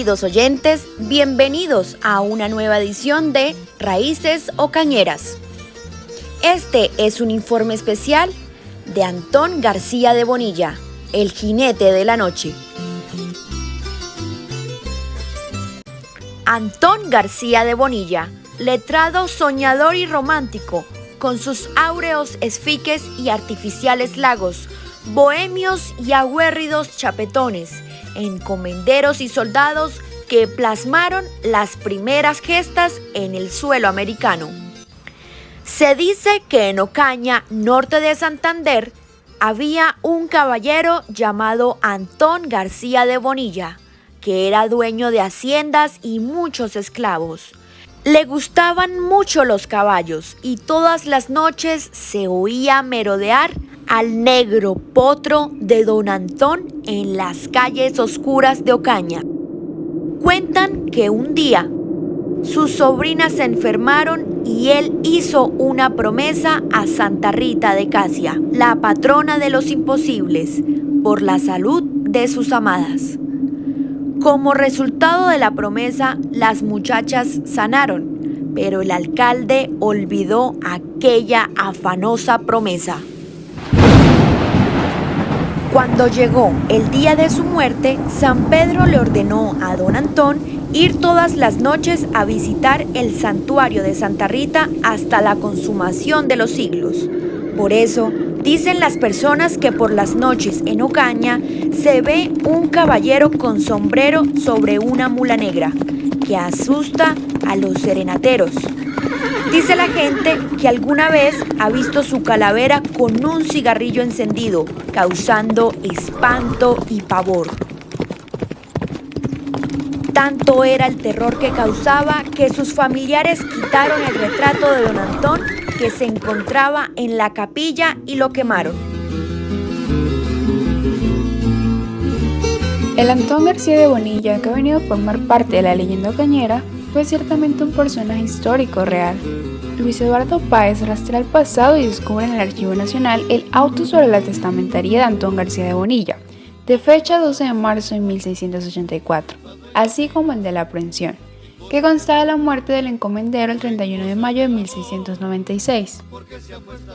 Queridos oyentes, bienvenidos a una nueva edición de Raíces Ocañeras. Este es un informe especial de Antón García de Bonilla, el jinete de la noche. Antón García de Bonilla, letrado, soñador y romántico, con sus áureos esfiques y artificiales lagos, bohemios y aguerridos chapetones, encomenderos y soldados que plasmaron las primeras gestas en el suelo americano. Se dice que en Ocaña, norte de Santander, había un caballero llamado Antón García de Bonilla, que era dueño de haciendas y muchos esclavos. Le gustaban mucho los caballos y todas las noches se oía merodear al negro potro de don Antón en las calles oscuras de Ocaña. Cuentan que un día sus sobrinas se enfermaron y él hizo una promesa a Santa Rita de Casia, la patrona de los imposibles, por la salud de sus amadas. Como resultado de la promesa, las muchachas sanaron, pero el alcalde olvidó aquella afanosa promesa. Cuando llegó el día de su muerte, San Pedro le ordenó a don Antón ir todas las noches a visitar el santuario de Santa Rita hasta la consumación de los siglos. Por eso, dicen las personas que por las noches en Ocaña se ve un caballero con sombrero sobre una mula negra, que asusta a los serenateros. Dice la gente que alguna vez ha visto su calavera con un cigarrillo encendido, causando espanto y pavor. Tanto era el terror que causaba que sus familiares quitaron el retrato de don Antón que se encontraba en la capilla y lo quemaron. El Antón García de Bonilla, que ha venido a formar parte de la leyenda ocañera, fue ciertamente un personaje histórico real. Luis Eduardo Páez rastrea el pasado y descubre en el Archivo Nacional el auto sobre la testamentaría de Antón García de Bonilla, de fecha 12 de marzo de 1684, así como el de la aprehensión, que constaba de la muerte del encomendero el 31 de mayo de 1696.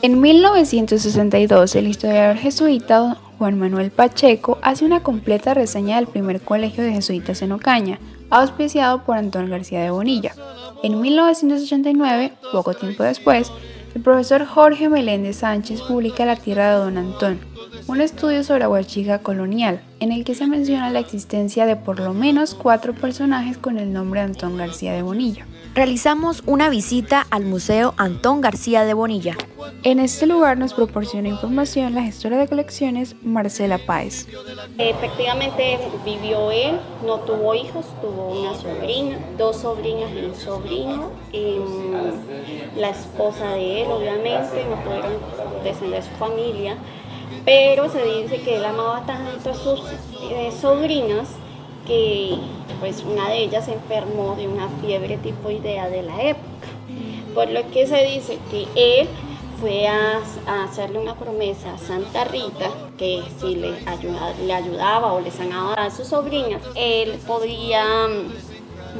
En 1962, el historiador jesuita Juan Manuel Pacheco hace una completa reseña del primer colegio de jesuitas en Ocaña, auspiciado por Antón García de Bonilla. En 1989, poco tiempo después, el profesor Jorge Meléndez Sánchez publica La tierra de don Antón, un estudio sobre Aguachiga colonial, en el que se menciona la existencia de por lo menos 4 personajes con el nombre de Antón García de Bonilla. Realizamos una visita al Museo Antón García de Bonilla. En este lugar nos proporciona información la gestora de colecciones Marcela Páez. Efectivamente vivió él, no tuvo hijos, tuvo una sobrina, 2 sobrinas y un sobrino. La esposa de él obviamente no pudieron descender su familia, pero se dice que él amaba tanto a sus sobrinas que pues una de ellas se enfermó de una fiebre tifoidea de la época, por lo que se dice que él fue a hacerle una promesa a Santa Rita que si le ayudaba o le sanaba a sus sobrinas, él podía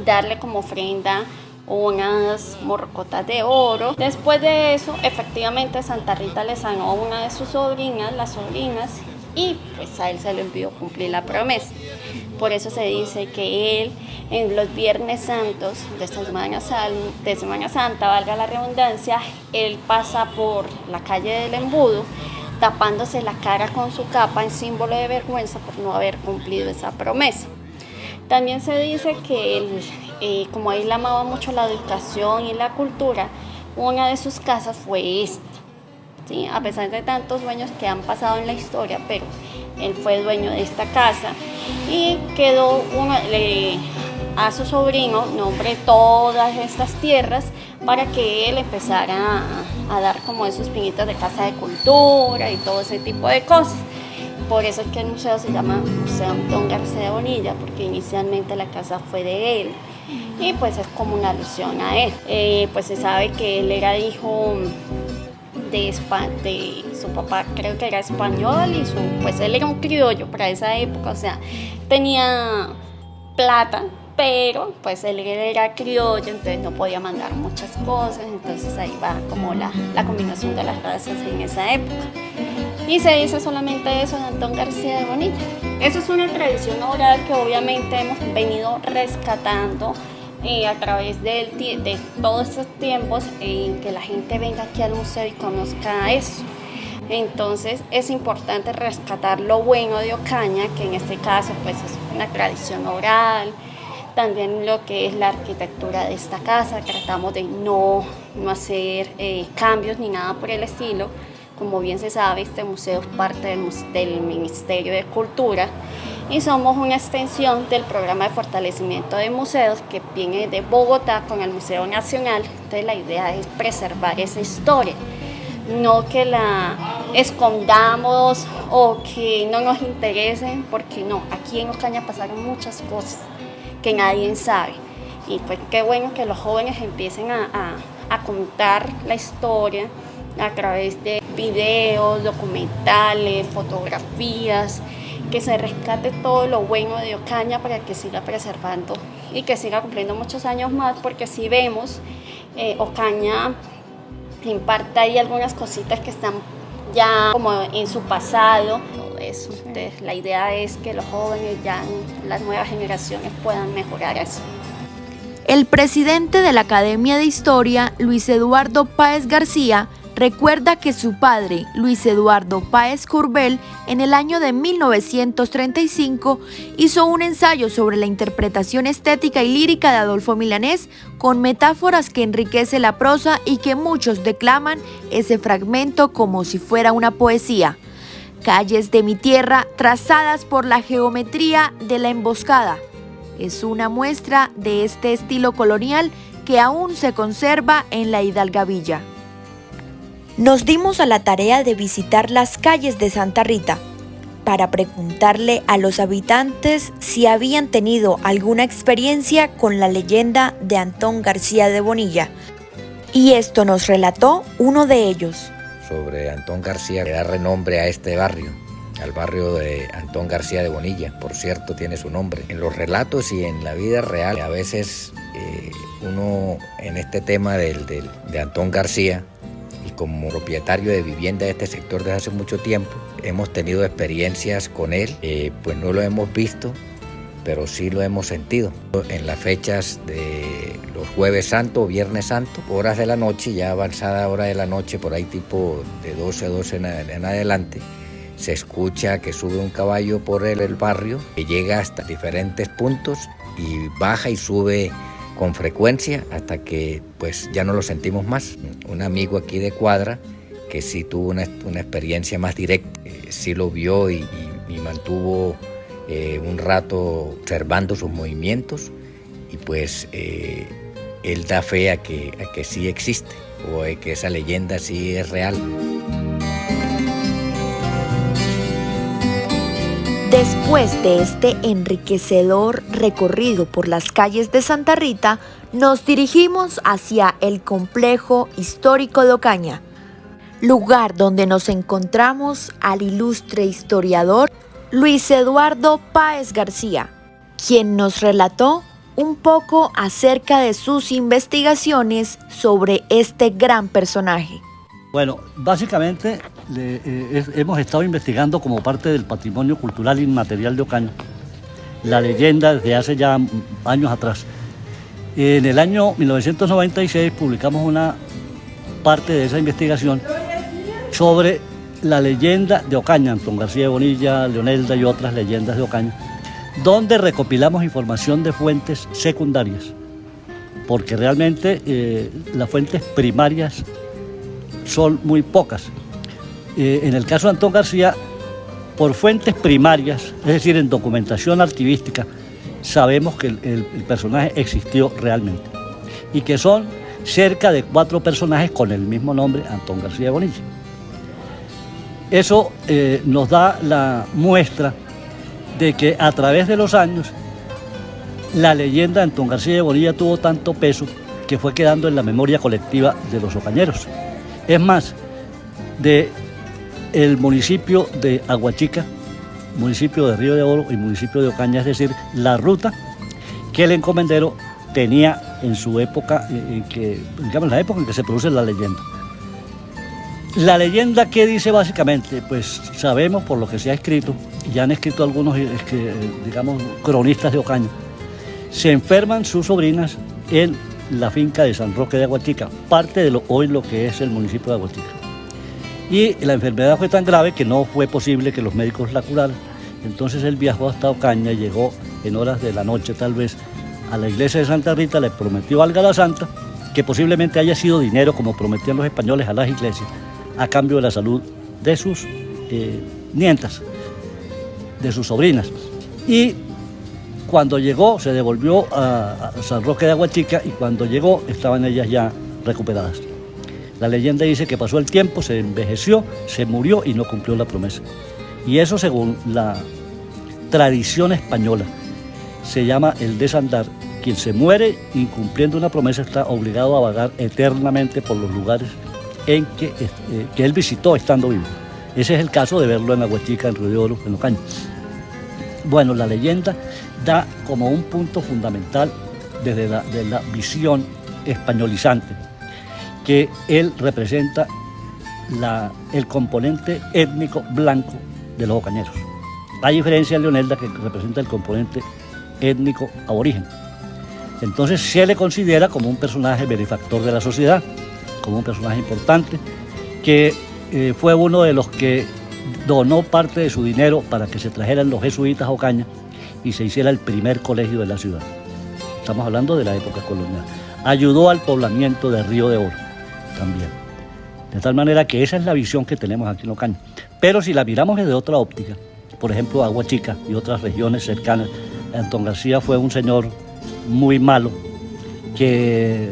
darle como ofrenda unas morrocotas de oro. Después de eso, efectivamente Santa Rita le sanó a una de sus sobrinas, las sobrinas, y pues a él se le olvidó cumplir la promesa. Por eso se dice que él en los Viernes Santos de Semana Santa, valga la redundancia, él pasa por la calle del Embudo tapándose la cara con su capa en símbolo de vergüenza por no haber cumplido esa promesa. También se dice que él, como él amaba mucho la educación y la cultura, una de sus casas fue esta. ¿Sí? A pesar de tantos dueños que han pasado en la historia, pero él fue dueño de esta casa y quedó a su sobrino nombre todas estas tierras para que él empezara a dar como esos pinitos de casa de cultura y todo ese tipo de cosas. Por eso es que el museo se llama Museo Antón García de Bonilla, porque inicialmente la casa fue de él y pues es como una alusión a él. Pues se sabe que él era hijo de su papá, creo que era español, y pues él era un criollo para esa época, o sea, tenía plata, pero pues él era criollo, entonces no podía mandar muchas cosas, entonces ahí va como la combinación de las razas en esa época. Y se dice solamente eso de Antón García de Bonilla. Eso es una tradición oral que obviamente hemos venido rescatando a través de todos estos tiempos en que la gente venga aquí al museo y conozca eso. Entonces es importante rescatar lo bueno de Ocaña, que en este caso pues es una tradición oral, también lo que es la arquitectura de esta casa. Tratamos de no hacer cambios ni nada por el estilo. Como bien se sabe, este museo es parte del Ministerio de Cultura y somos una extensión del programa de fortalecimiento de museos que viene de Bogotá con el Museo Nacional. Entonces la idea es preservar esa historia, no que la escondamos o que no nos interesen, porque no, aquí en Ocaña pasaron muchas cosas que nadie sabe. Y pues qué bueno que los jóvenes empiecen a contar la historia a través de videos, documentales, fotografías, que se rescate todo lo bueno de Ocaña para que siga preservando y que siga cumpliendo muchos años más, porque si vemos, Ocaña en parte hay algunas cositas que están ya como en su pasado, todo eso. Entonces la idea es que los jóvenes, ya las nuevas generaciones puedan mejorar eso. El presidente de la Academia de Historia, Luis Eduardo Páez García, recuerda que su padre, Luis Eduardo Páez Curbel, en el año de 1935 hizo un ensayo sobre la interpretación estética y lírica de Adolfo Milanés con metáforas que enriquece la prosa y que muchos declaman ese fragmento como si fuera una poesía. Calles de mi tierra trazadas por la geometría de la emboscada. Es una muestra de este estilo colonial que aún se conserva en la Hidalgavilla. Nos dimos a la tarea de visitar las calles de Santa Rita para preguntarle a los habitantes si habían tenido alguna experiencia con la leyenda de Antón García de Bonilla. Y esto nos relató uno de ellos. Sobre Antón García, que da renombre a este barrio, al barrio de Antón García de Bonilla. Por cierto, tiene su nombre. En los relatos y en la vida real, a veces uno en este tema de Antón García, y como propietario de vivienda de este sector desde hace mucho tiempo, hemos tenido experiencias con él, pues no lo hemos visto, pero sí lo hemos sentido. En las fechas de los Jueves Santo o Viernes Santo, horas de la noche, ya avanzada hora de la noche, por ahí tipo de 12 en adelante, se escucha que sube un caballo por el barrio, que llega hasta diferentes puntos y baja y sube con frecuencia hasta que pues ya no lo sentimos más. Un amigo aquí de cuadra que sí tuvo una experiencia más directa, sí lo vio y mantuvo un rato observando sus movimientos, y pues él da fe a que sí existe, o que esa leyenda sí es real. Después de este enriquecedor recorrido por las calles de Santa Rita, nos dirigimos hacia el complejo histórico de Ocaña, lugar donde nos encontramos al ilustre historiador Luis Eduardo Páez García, quien nos relató un poco acerca de sus investigaciones sobre este gran personaje. Bueno, básicamente hemos estado investigando como parte del patrimonio cultural inmaterial de Ocaña la leyenda desde hace ya años atrás. En el año 1996 publicamos una parte de esa investigación sobre la leyenda de Ocaña, Antón García de Bonilla, Leonelda y otras leyendas de Ocaña, donde recopilamos información de fuentes secundarias, porque realmente las fuentes primarias son muy pocas. En el caso de Antón García, por fuentes primarias, es decir, en documentación archivística, sabemos que el personaje existió realmente y que son cerca de 4 personajes con el mismo nombre, Antón García de Bonilla. Eso nos da la muestra de que a través de los años la leyenda de Antón García de Bonilla tuvo tanto peso que fue quedando en la memoria colectiva de los ocañeros. Es más, del municipio de Aguachica, municipio de Río de Oro y municipio de Ocaña, es decir, la ruta que el encomendero tenía en su época, digamos, la época en que se produce la leyenda. La leyenda, ¿qué dice básicamente? Pues sabemos por lo que se ha escrito, ya han escrito algunos, digamos, cronistas de Ocaña. Se enferman sus sobrinas en la finca de San Roque de Aguachica, parte de hoy lo que es el municipio de Aguachica. Y la enfermedad fue tan grave que no fue posible que los médicos la curaran. Entonces él viajó hasta Ocaña y llegó en horas de la noche tal vez a la iglesia de Santa Rita, le prometió algo a la santa, que posiblemente haya sido dinero, como prometían los españoles a las iglesias, a cambio de la salud de sus nietas, de sus sobrinas. Y cuando llegó, se devolvió a San Roque de Aguachica y cuando llegó estaban ellas ya recuperadas. La leyenda dice que pasó el tiempo, se envejeció, se murió y no cumplió la promesa. Y eso, según la tradición española, se llama el desandar. Quien se muere incumpliendo una promesa está obligado a vagar eternamente por los lugares en que él visitó estando vivo. Ese es el caso de verlo en Aguachica, en Río de Oro, en Ocaña. Bueno, la leyenda da como un punto fundamental desde la visión españolizante, que él representa el componente étnico blanco de los ocañeros. A diferencia de Leonelda, que representa el componente étnico aborigen. Entonces se le considera como un personaje benefactor de la sociedad, como un personaje importante, que fue uno de los que donó parte de su dinero para que se trajeran los jesuitas a Ocaña y se hiciera el primer colegio de la ciudad. Estamos hablando de la época colonial. Ayudó al poblamiento de Río de Oro también. De tal manera que esa es la visión que tenemos aquí en Ocaña. Pero si la miramos desde otra óptica, por ejemplo, Aguachica y otras regiones cercanas, Antón García fue un señor muy malo, que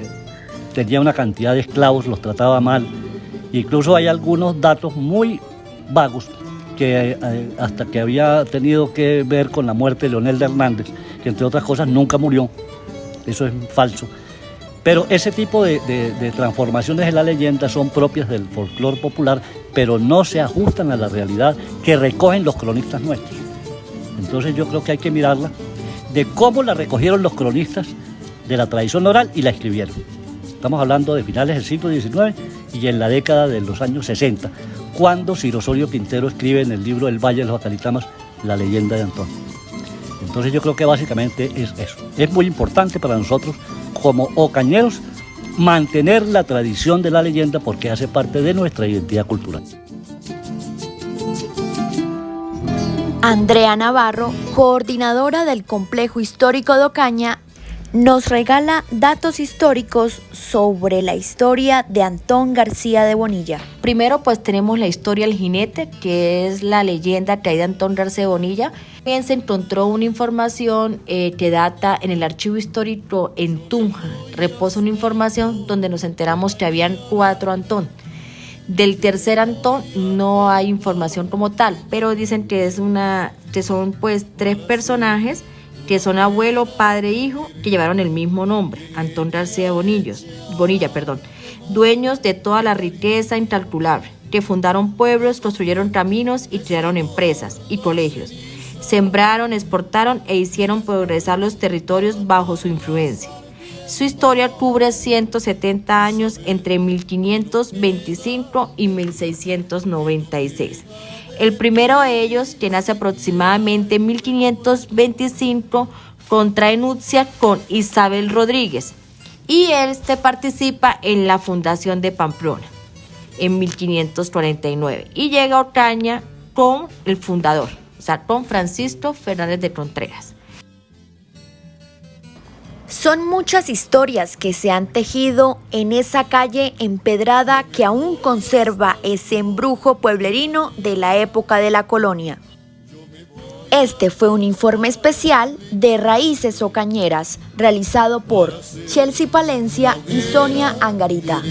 tenía una cantidad de esclavos, los trataba mal. Incluso hay algunos datos muy vagos que hasta que había tenido que ver con la muerte de Leonelda Hernández, que entre otras cosas nunca murió. Eso es falso. Pero ese tipo de transformaciones en la leyenda son propias del folclore popular, pero no se ajustan a la realidad que recogen los cronistas nuestros. Entonces yo creo que hay que mirarla de cómo la recogieron los cronistas de la tradición oral y la escribieron. Estamos hablando de finales del siglo XIX y en la década de los años 60, cuando Ciro Osorio Quintero escribe en el libro El Valle de los Jacalitamas la leyenda de Antón. Entonces yo creo que básicamente es eso. Es muy importante para nosotros como ocañeros mantener la tradición de la leyenda porque hace parte de nuestra identidad cultural. Andrea Navarro, coordinadora del Complejo Histórico de Ocaña, nos regala datos históricos sobre la historia de Antón García de Bonilla. Primero pues tenemos la historia del jinete, que es la leyenda que hay de Antón García de Bonilla. También se encontró una información que data en el archivo histórico en Tunja. Reposa una información donde nos enteramos que habían 4 Antón. Del tercer Antón no hay información como tal, pero dicen que son pues 3 personajes que son abuelo, padre e hijo, que llevaron el mismo nombre, Antón García de Bonilla, dueños de toda la riqueza incalculable, que fundaron pueblos, construyeron caminos y crearon empresas y colegios, sembraron, exportaron e hicieron progresar los territorios bajo su influencia. Su historia cubre 170 años entre 1525 y 1696. El primero de ellos, que nace aproximadamente en 1525, contrae nupcia con Isabel Rodríguez y participa en la fundación de Pamplona en 1549 y llega a Ocaña con el fundador, o sea, con Francisco Fernández de Contreras. Son muchas historias que se han tejido en esa calle empedrada que aún conserva ese embrujo pueblerino de la época de la colonia. Este fue un informe especial de Raíces Ocañeras, realizado por Chelsea Palencia y Sonia Angarita.